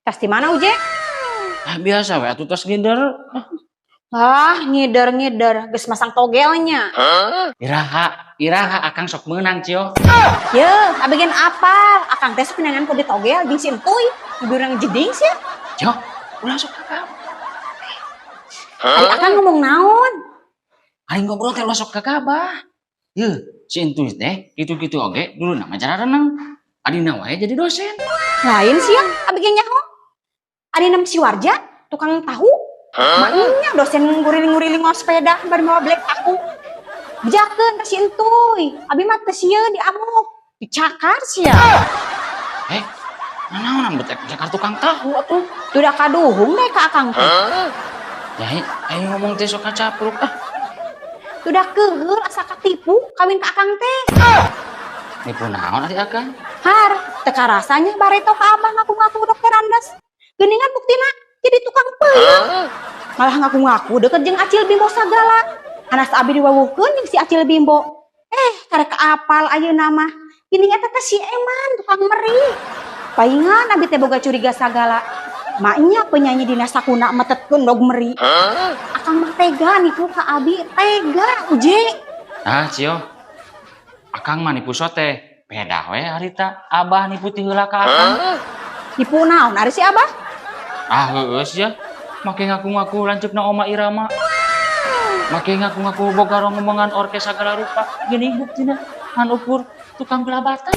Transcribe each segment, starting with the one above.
Tas di mana Uje? Biasa we atuh tas ngider. Ngider geus masang togelnya. Iraha akang sok meunang cio. Ye, abigen apal. Akang teh sok pinangan ku di togel jeung si Entuy. Durang jeding sih. Cio, ulah sok kakak. Ari akang ngomong naon? Ari ngobrol teh ulah sok kakabah. Ye, si Entuy teh kitu-kitu oge dulu nama cara renang. Adina wae jadi dosen. Lain sih abigen nyaho. Adina si Warja, tukang tahu. Maknya dosen nguriling-nguriling ngos sepeda bari mawa black aku. Bejakeun ka si Entuy. Abi mah teh sieun diamuk. Dicakar sia. Naon betek cakar tukang tahu atuh. Tuh kaduhung deh ka akang teh. Nyai, ayo ngomong teh sok kacapruk Tuh keul asa katipu kawin ka akang teh. Nipu naon ari akang? Har, teka rasanya bareto ka abah ngaku-ngaku dokter Andas. Geuningan buktina jadi tukang peuyeum. Malah ngaku-ngaku deket jeung Acil Bimbo sagala. Anas abi diwawuhkeun jeung si Acil Bimbo. Karek apal ayeuna mah. Gini eta teh si Eman tukang meri. Paingan abi teh boga curiga sagala. Maknya penyanyi dina sakuna metetkeun dog meri. Akang mah tega nipu ka abi, tega Uje. Cio. Akang mah nipu sote. Beda we harita abah nipu ti heula ka akang. Nipu naon ari si abah? Geus ya. Make ngaku-ngaku lanceukna Oma Irama. Make ngaku-ngaku boga ngomongan orkes sagala rupa. Gini buktina han ukur tukang gelabatan.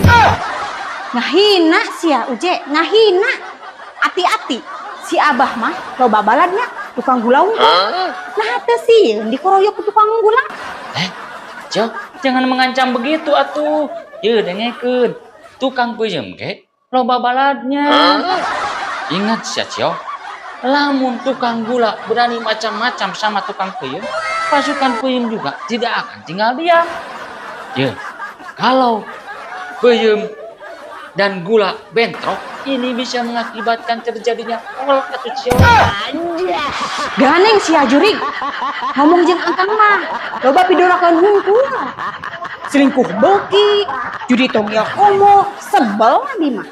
Ngahina sia Uje, ngahina. Hati-hati, si abah mah loba baladnya tukang gula unggul. Nah teu sieun dikoroyok ku tukang gula. Cio, jangan mengancam begitu atuh. Ye dengekeun. Tukang peuyeum ge loba baladnya. Ingat sia Cio, lamun tukang gula berani macam-macam sama tukang peuyeum, pasukan peuyeum juga tidak akan tinggal diam. Ye, kalau peuyeum dan gula bentrok, ini bisa mengakibatkan terjadinya kolot atau Cio. Ganeng si Ajurig. Ngomong jeung angkang mah, loba pidorakeun hungkul. Selingkuh beuki, judi togel komo, sebel abi mah.